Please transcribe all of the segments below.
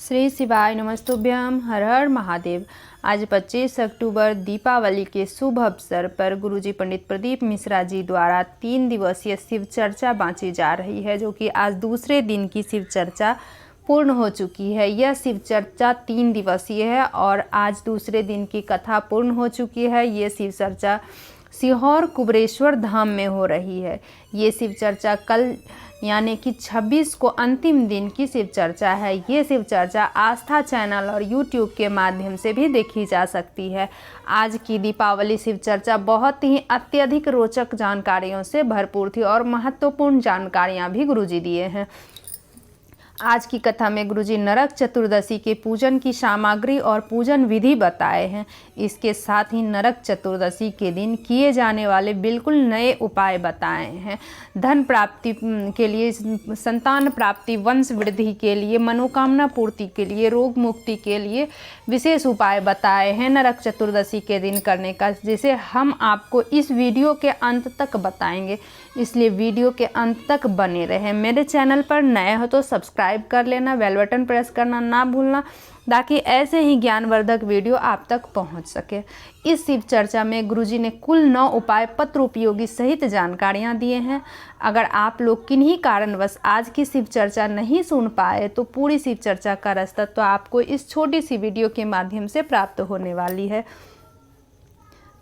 श्री शिवाय नमस्तुभ्यम। हर हर महादेव। आज 25 अक्टूबर दीपावली के शुभ अवसर पर गुरुजी पंडित प्रदीप मिश्रा जी द्वारा 3 दिवसीय शिव चर्चा बाँची जा रही है, जो कि आज दूसरे दिन की शिव चर्चा पूर्ण हो चुकी है। यह शिव चर्चा 3 दिवसीय है और आज दूसरे दिन की कथा पूर्ण हो चुकी है। ये शिव चर्चा सीहोर कुबेरेश्वर धाम में हो रही है। ये शिव चर्चा कल यानी कि 26 को अंतिम दिन की शिव चर्चा है। ये शिव चर्चा आस्था चैनल और यूट्यूब के माध्यम से भी देखी जा सकती है। आज की दीपावली शिव चर्चा बहुत ही अत्यधिक रोचक जानकारियों से भरपूर थी और महत्वपूर्ण जानकारियां भी गुरुजी दिए हैं। आज की कथा में गुरुजी नरक चतुर्दशी के पूजन की सामग्री और पूजन विधि बताए हैं। इसके साथ ही नरक चतुर्दशी के दिन किए जाने वाले बिल्कुल नए उपाय बताए हैं। धन प्राप्ति के लिए, संतान प्राप्ति, वंश वृद्धि के लिए, मनोकामना पूर्ति के लिए, रोग मुक्ति के लिए विशेष उपाय बताए हैं नरक चतुर्दशी के दिन करने का, जिसे हम आपको इस वीडियो के अंत तक बताएंगे। इसलिए वीडियो के अंत तक बने रहें। मेरे चैनल पर नए हो तो सब्सक्राइब कर लेना, बेल बटन प्रेस करना ना भूलना, ताकि ऐसे ही ज्ञानवर्धक वीडियो आप तक पहुंच सके। इस शिव चर्चा में गुरुजी ने कुल 9 उपाय पत्र उपयोगी सहित जानकारियां दिए हैं। अगर आप लोग किन्हीं कारणवश आज की शिव चर्चा नहीं सुन पाए तो पूरी शिव चर्चा का रास्ता तो आपको इस छोटी सी वीडियो के माध्यम से प्राप्त होने वाली है।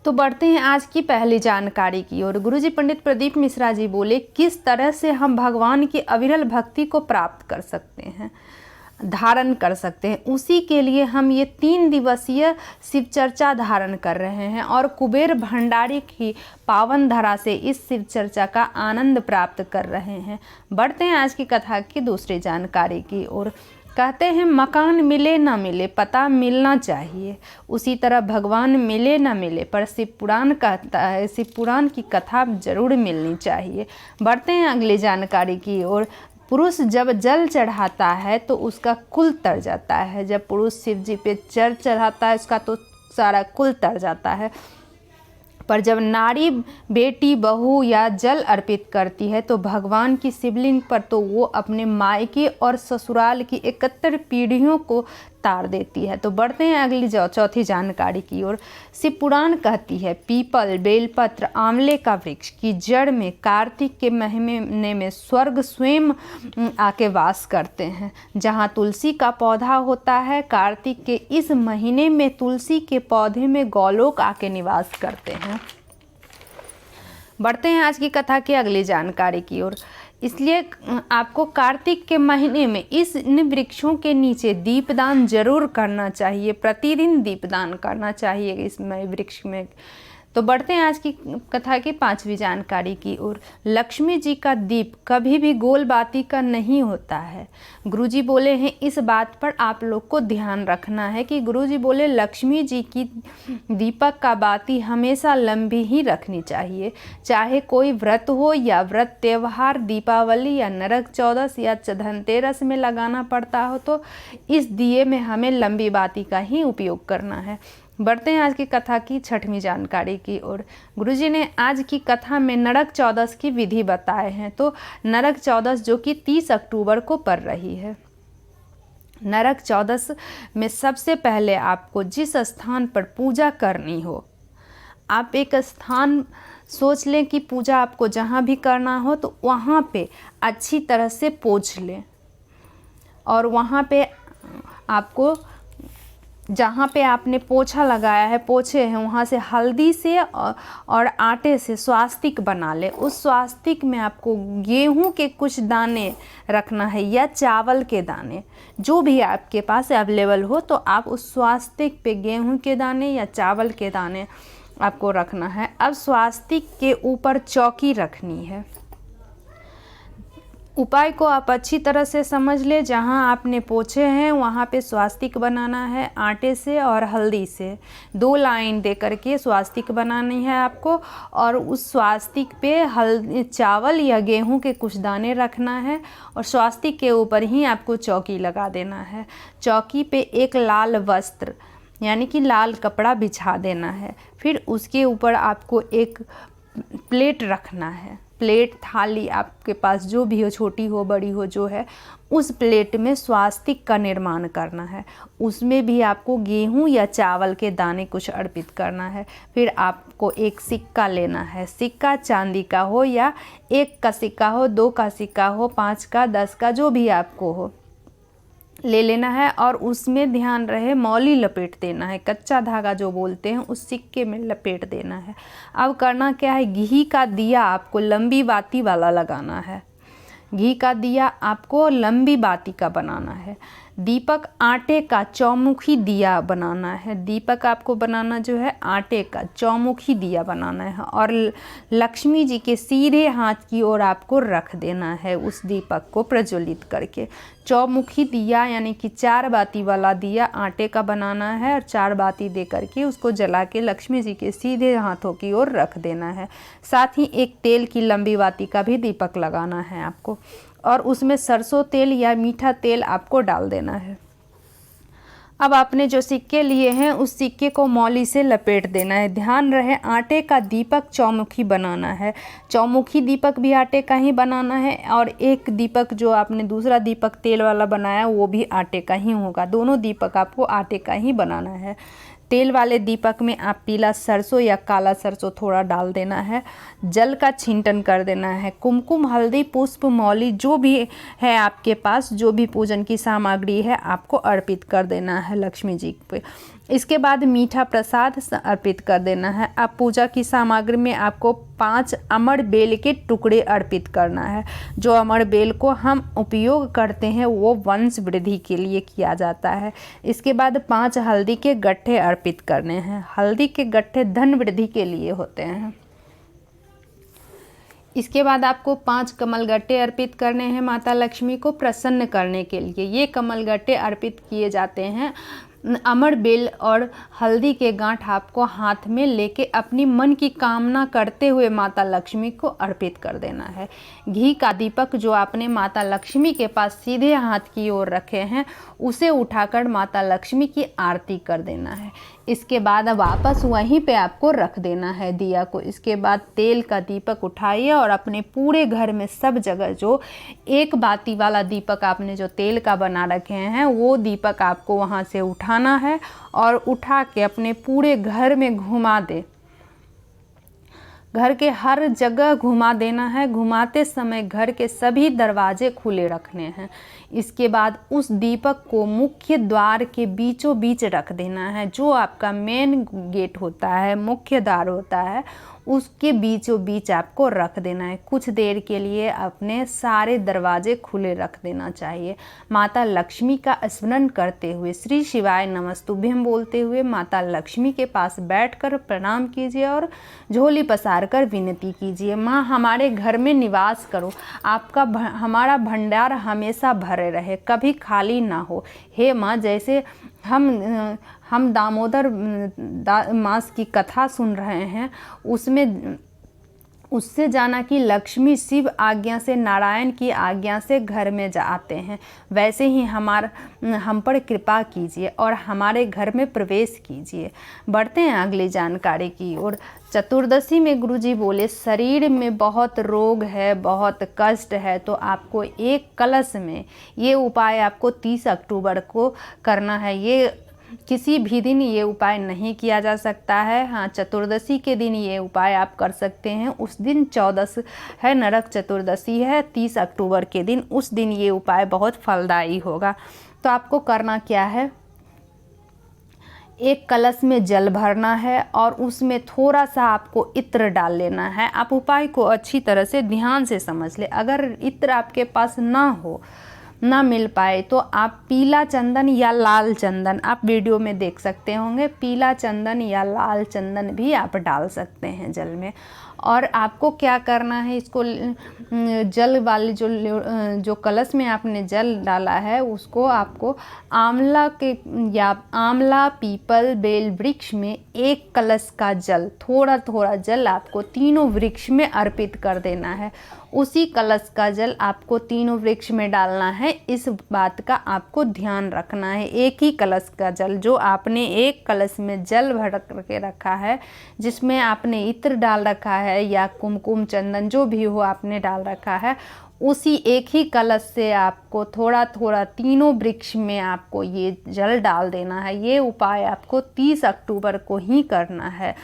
तो बढ़ते हैं आज की पहली जानकारी की ओर। गुरुजी पंडित प्रदीप मिश्रा जी बोले, किस तरह से हम भगवान की अविरल भक्ति को प्राप्त कर सकते हैं, धारण कर सकते हैं। उसी के लिए हम ये 3 दिवसीय शिव चर्चा धारण कर रहे हैं और कुबेर भंडारी की पावन धरा से इस शिव चर्चा का आनंद प्राप्त कर रहे हैं। बढ़ते हैं आज की कथा की दूसरी जानकारी की ओर। कहते हैं, मकान मिले ना मिले, पता मिलना चाहिए। उसी तरह भगवान मिले ना मिले, पर शिव पुराण कहता है शिव पुराण की कथा जरूर मिलनी चाहिए। बढ़ते हैं अगली जानकारी की ओर। पुरुष जब जल चढ़ाता है तो उसका कुल तर जाता है। जब पुरुष शिव जी पे जल चढ़ाता है उसका तो सारा कुल तर जाता है। पर जब नारी बेटी बहू या जल अर्पित करती है तो भगवान की शिवलिंग पर तो वो अपने मायके और ससुराल की 71 पीढ़ियों को तार देती है। तो बढ़ते हैं अगली चौथी जानकारी की ओर। शिव पुराण कहती है, पीपल, बेलपत्र, आंवले का वृक्ष की जड़ में कार्तिक के महीने में स्वर्ग स्वयं आके वास करते हैं। जहाँ तुलसी का पौधा होता है, कार्तिक के इस महीने में तुलसी के पौधे में गौलोक आके निवास करते हैं। बढ़ते हैं आज की कथा की अगली जानकारी की ओर। इसलिए आपको कार्तिक के महीने में इन वृक्षों के नीचे दीपदान जरूर करना चाहिए। प्रतिदिन दीपदान करना चाहिए इसमें वृक्ष में। तो बढ़ते हैं आज की कथा की 5वीं जानकारी की ओर। लक्ष्मी जी का दीप कभी भी गोल बाती का नहीं होता है। गुरुजी बोले हैं, इस बात पर आप लोग को ध्यान रखना है कि गुरुजी बोले लक्ष्मी जी की दीपक का बाती हमेशा लंबी ही रखनी चाहिए। चाहे कोई व्रत हो या व्रत त्यौहार, दीपावली या नरक चौदस या धनतेरस में लगाना पड़ता हो, तो इस दिए में हमें लंबी बाती का ही उपयोग करना है। बढ़ते हैं आज की कथा की 6वीं जानकारी की ओर। गुरुजी ने आज की कथा में नरक चौदस की विधि बताए हैं। तो नरक चौदस जो कि 30 अक्टूबर को पड़ रही है। नरक चौदस में सबसे पहले आपको जिस स्थान पर पूजा करनी हो, आप एक स्थान सोच लें कि पूजा आपको जहाँ भी करना हो तो वहाँ पे अच्छी तरह से पोंछ लें और वहाँ पे आपको जहाँ पे आपने पोछा लगाया है, पोछे हैं, वहाँ से हल्दी से और आटे से स्वास्तिक बना ले। उस स्वास्तिक में आपको गेहूं के कुछ दाने रखना है या चावल के दाने, जो भी आपके पास अवेलेबल हो। तो आप उस स्वास्तिक पे गेहूं के दाने या चावल के दाने आपको रखना है। अब स्वास्तिक के ऊपर चौकी रखनी है। उपाय को आप अच्छी तरह से समझ ले। जहाँ आपने पोछे हैं वहाँ पे स्वास्तिक बनाना है आटे से और हल्दी से। 2 लाइन दे करके स्वास्तिक बनानी है आपको और उस स्वास्तिक पे चावल या गेहूं के कुछ दाने रखना है और स्वास्तिक के ऊपर ही आपको चौकी लगा देना है। चौकी पे एक लाल वस्त्र यानी कि लाल कपड़ा बिछा देना है। फिर उसके ऊपर आपको एक प्लेट रखना है। प्लेट थाली आपके पास जो भी हो, छोटी हो बड़ी हो जो है, उस प्लेट में स्वास्तिक का निर्माण करना है। उसमें भी आपको गेहूं या चावल के दाने कुछ अर्पित करना है। फिर आपको एक सिक्का लेना है। सिक्का चांदी का हो या 1 का सिक्का हो, 2 का सिक्का हो, 5 का, 10 का, जो भी आपको हो ले लेना है। और उसमें ध्यान रहे मौली लपेट देना है, कच्चा धागा जो बोलते हैं उस सिक्के में लपेट देना है। अब करना क्या है, घी का दिया आपको लंबी बाती वाला लगाना है। घी का दिया आपको लंबी बाती का बनाना है। दीपक आटे का चौमुखी दिया बनाना है। दीपक आपको बनाना जो है आटे का चौमुखी दिया बनाना है और लक्ष्मी जी के सीधे हाथ की ओर आपको रख देना है उस दीपक को प्रज्वलित करके। चौमुखी दिया यानी कि 4 बाती वाला दिया आटे का बनाना है और 4 बाती दे करके उसको जला के लक्ष्मी जी के सीधे हाथों की ओर रख देना है। साथ ही एक तेल की लंबी बाती का भी दीपक लगाना है आपको और उसमें सरसों तेल या मीठा तेल आपको डाल देना है। अब आपने जो सिक्के लिए हैं उस सिक्के को मौली से लपेट देना है। ध्यान रहे आटे का दीपक चौमुखी बनाना है। चौमुखी दीपक भी आटे का ही बनाना है और एक दीपक जो आपने दूसरा दीपक तेल वाला बनाया वो भी आटे का ही होगा। दोनों दीपक आपको आटे का ही बनाना है। तेल वाले दीपक में आप पीला सरसों या काला सरसों थोड़ा डाल देना है। जल का छिंटन कर देना है। कुमकुम, हल्दी, पुष्प, मौली जो भी है आपके पास, जो भी पूजन की सामग्री है आपको अर्पित कर देना है लक्ष्मी जी पे। इसके बाद मीठा प्रसाद अर्पित कर देना है। अब पूजा की सामग्री में आपको 5 अमर बेल के टुकड़े अर्पित करना है। जो अमर बेल को हम उपयोग करते हैं वो वंश वृद्धि के लिए किया जाता है। इसके बाद 5 हल्दी के गट्ठे अर्पित करने हैं। हल्दी के गट्ठे धन वृद्धि के लिए होते हैं। इसके बाद आपको 5 कमलगट्टे अर्पित करने हैं माता लक्ष्मी को प्रसन्न करने के लिए। ये कमलगट्टे अर्पित किए जाते हैं। अमर बेल और हल्दी के गांठ आपको हाथ में लेके अपनी मन की कामना करते हुए माता लक्ष्मी को अर्पित कर देना है। घी का दीपक जो आपने माता लक्ष्मी के पास सीधे हाथ की ओर रखे हैं उसे उठाकर माता लक्ष्मी की आरती कर देना है। इसके बाद वापस वहीं पे आपको रख देना है दिया को। इसके बाद तेल का दीपक उठाइए और अपने पूरे घर में सब जगह जो 1 बाती वाला दीपक आपने जो तेल का बना रखे हैं वो दीपक आपको वहाँ से उठाना है और उठा के अपने पूरे घर में घुमा दे। घर के हर जगह घुमा देना है। घुमाते समय घर के सभी दरवाजे खुले रखने हैं। इसके बाद उस दीपक को मुख्य द्वार के बीचों बीच रख देना है। जो आपका मेन गेट होता है, मुख्य द्वार होता है, उसके बीचों बीच आपको रख देना है। कुछ देर के लिए अपने सारे दरवाजे खुले रख देना चाहिए। माता लक्ष्मी का स्मरण करते हुए, श्री शिवाय नमस्तुभ्यम बोलते हुए माता लक्ष्मी के पास बैठकर प्रणाम कीजिए और झोली पसार कर विनती कीजिए, माँ हमारे घर में निवास करो, आपका हमारा भंडार हमेशा भरे रहे, कभी खाली ना हो। हे माँ, जैसे हम दामोदर मास की कथा सुन रहे हैं उससे जाना कि लक्ष्मी शिव आज्ञा से, नारायण की आज्ञा से घर में आते हैं, वैसे ही हम पर कृपा कीजिए और हमारे घर में प्रवेश कीजिए। बढ़ते हैं अगली जानकारी की ओर। चतुर्दशी में गुरुजी बोले शरीर में बहुत रोग है, बहुत कष्ट है, तो आपको एक कलश में ये उपाय आपको 30 अक्टूबर को करना है। ये किसी भी दिन ये उपाय नहीं किया जा सकता है। हाँ, चतुर्दशी के दिन ये उपाय आप कर सकते हैं। उस दिन 14 है, नरक चतुर्दशी है, 30 अक्टूबर के दिन, उस दिन ये उपाय बहुत फलदायी होगा। तो आपको करना क्या है, एक कलश में जल भरना है और उसमें थोड़ा सा आपको इत्र डाल लेना है। आप उपाय को अच्छी तरह से ध्यान से समझ ले। अगर इत्र आपके पास ना मिल पाए तो आप पीला चंदन या लाल चंदन, आप वीडियो में देख सकते होंगे, पीला चंदन या लाल चंदन भी आप डाल सकते हैं जल में। और आपको क्या करना है, इसको जल वाली जो कलश में आपने जल डाला है उसको आपको आंवला, पीपल, बेल वृक्ष में एक कलश का जल, थोड़ा थोड़ा जल आपको तीनों वृक्ष में अर्पित कर देना है। उसी कलश का जल आपको तीनों वृक्ष में डालना है। इस बात का आपको ध्यान रखना है। एक ही कलश का जल, जो आपने एक कलश में जल भर के रखा है, जिसमें आपने इत्र डाल रखा है या कुमकुम चंदन जो भी हो आपने डाल रखा है, उसी एक ही कलश से आपको थोड़ा थोड़ा तीनों वृक्ष में आपको ये जल डाल देना है। ये उपाय आपको 30 अक्टूबर को ही करना है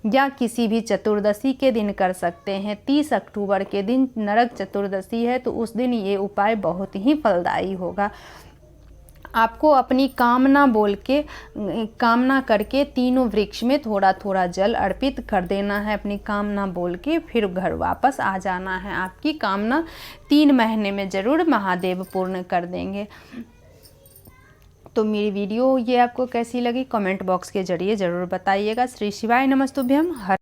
या किसी भी चतुर्दशी के दिन कर सकते हैं। 30 अक्टूबर के दिन नरक चतुर्दशी है, तो उस दिन ये उपाय बहुत ही फलदायी होगा। आपको अपनी कामना बोल के, कामना करके तीनों वृक्ष में थोड़ा थोड़ा जल अर्पित कर देना है अपनी कामना बोल के, फिर घर वापस आ जाना है। आपकी कामना 3 महीने में ज़रूर महादेव पूर्ण कर देंगे। तो मेरी वीडियो ये आपको कैसी लगी कमेंट बॉक्स के जरिए ज़रूर बताइएगा। श्री शिवाय नमस्तुभ्यम। हर